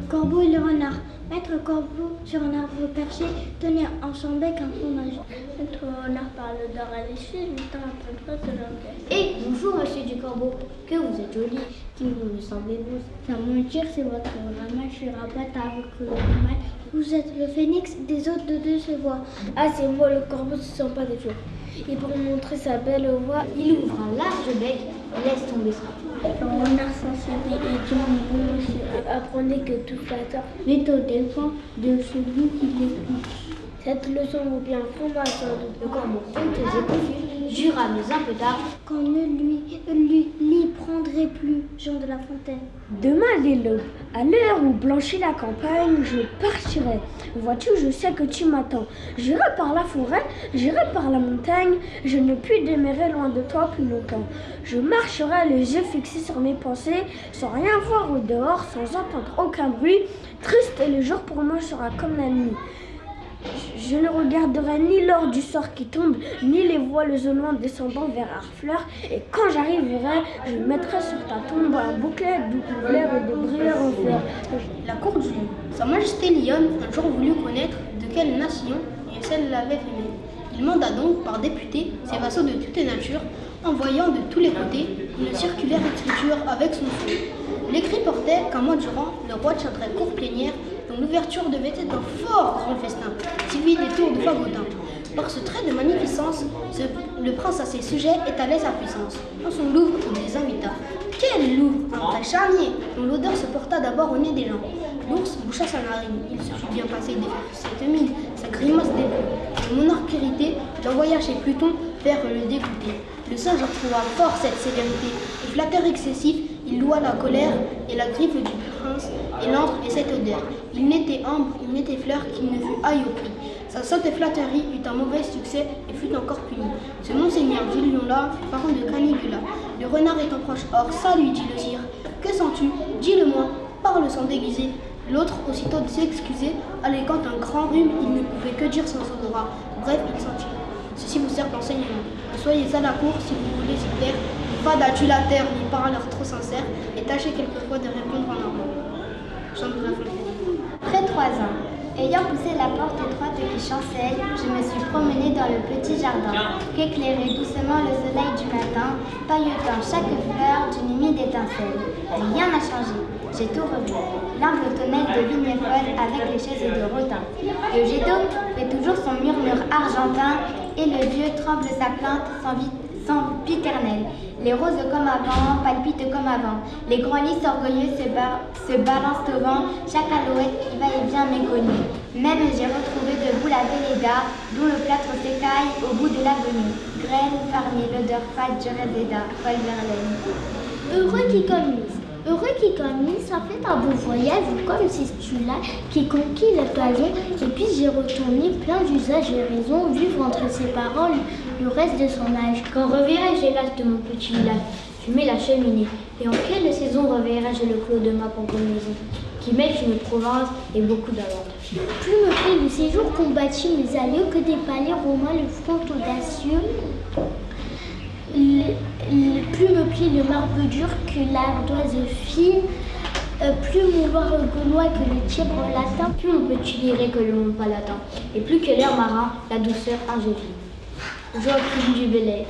corbeau et le renard. Maître corbeau sur un arbre perché tenait en son bec un fromage. Maître renard parle d'or à l'échelle, mais t'en apprendras de l'anglais. Eh, bonjour monsieur du corbeau, que vous êtes joli, qui vous me semblez-vous? Sans mentir, c'est votre ramage, je rabatte avec le mal. Vous êtes le phénix des hôtes de deux voix. Ah, c'est moi, le corbeau, ce ne sont pas des jours. Et pour montrer sa belle voix, il ouvre un large bec et laisse tomber son. Le renard sensible et dit bon monsieur, apprenez que tout flatteur est au dépend de celui qui l'écoute. Cette leçon vaut bien fromage sans doute. Le corbeau honteux et confus jura mais un peu tard qu'on ne l'y prendrait plus, Jean de La Fontaine. Demain dès l'aube, à l'heure où blanchit la campagne, je partirai. Vois-tu, je sais que tu m'attends. J'irai par la forêt, j'irai par la montagne, je ne puis demeurer loin de toi plus longtemps. Je marcherai les yeux fixés sur mes pensées, sans rien voir au dehors, sans entendre aucun bruit. Triste et le jour pour moi sera comme la nuit. Je ne regarderai ni l'or du soir qui tombe, ni les voiles au loin descendant vers Harfleur. Et quand j'arriverai, je mettrai sur ta tombe un bouquet de couleurs et de bruyères en fleurs. La cour du lion. Sa Majesté Lyon un jour voulut connaître de quelle nation celle l'avait aimé. Il manda donc par député ses vassaux de toute nature, envoyant de tous les côtés une circulaire écriture avec son feu. L'écrit portait qu'un mois durant, le roi tiendrait cour plénière dont l'ouverture devait être un fort grand festin, suivi des tours de fagotin. Par ce trait de magnificence, le prince à ses sujets étalait sa puissance. Dans son louvre, il les invita. Quel louvre! Un vrai charnier, dont l'odeur se porta d'abord au nez des gens. L'ours boucha sa narine. Il se fut bien passé de cette mine, sa grimace début. Le monarque irrité l'envoya chez Pluton faire le dégoûter. Le singe retrouva fort cette sévérité. Et flatteur excessif, il loua la colère et la griffe du prince et l'antre et cette odeur. Il n'était ambre, il n'était fleur qu'il ne fut aïe au prix. Sa sainte flatterie eut un mauvais succès et fut encore punie. Ce monseigneur du lion-là fut parent de Canigula. Le renard étant proche, or ça lui dit le sire. Que sens-tu? Dis-le-moi. Parle sans déguiser. L'autre, aussitôt de s'excuser, alléguant un grand rhume, il ne pouvait que dire sans odorat. Bref, il sentit. Ceci vous sert d'enseignement. Soyez à la cour si vous voulez y plaire. Pas d'adultère la terre ni parleurs trop sincères, et tâchez quelquefois de répondre en armant. Jean de La Fontaine. Après 3 ans, ayant poussé la porte étroite qui chancelle, je me suis promenée dans le petit jardin, qu'éclairait doucement le soleil du matin, pailletant chaque fleur d'une humide étincelle. Rien n'a changé, j'ai tout revu. L'humble tonnelle de vigne folle avec les chaises de rotin. Le jet d'eau fait toujours son murmure argentin, et le vieux tremble sa plainte sans piternelle. Les roses comme avant palpitent comme avant. Les grands lys orgueilleux se balancent au vent. Chaque alouette qui va et vient méconnue. Même j'ai retrouvé debout la Véléda, dont le plâtre s'écaille au bout de l'avenue. Graine parmi l'odeur fade du réséda, folle Verlaine. Heureux qui commise. Heureux qui commise, ça fait un beau voyage, comme c'est celui-là qui conquit le toison. Et puis j'ai retourné plein d'usages et raisons, vivre entre ses parents le reste de son âge. Quand reverrai-je l'âge de mon petit village, fumer la cheminée, et en quelle saison reverrai-je le clos de ma pauvre maison, qui mêle une province et beaucoup d'avantages. Plus me plaît le séjour qu'ont bâti mes alliés que des palais romains, le front audacieux. Plus me plie le marbre dur que l'ardoise fine, plus mon loir gaulois que le tièbre latin, plus mon petit liré que le monde palatin, et plus que l'air marin, la douceur argentine. Joachim du Bellay.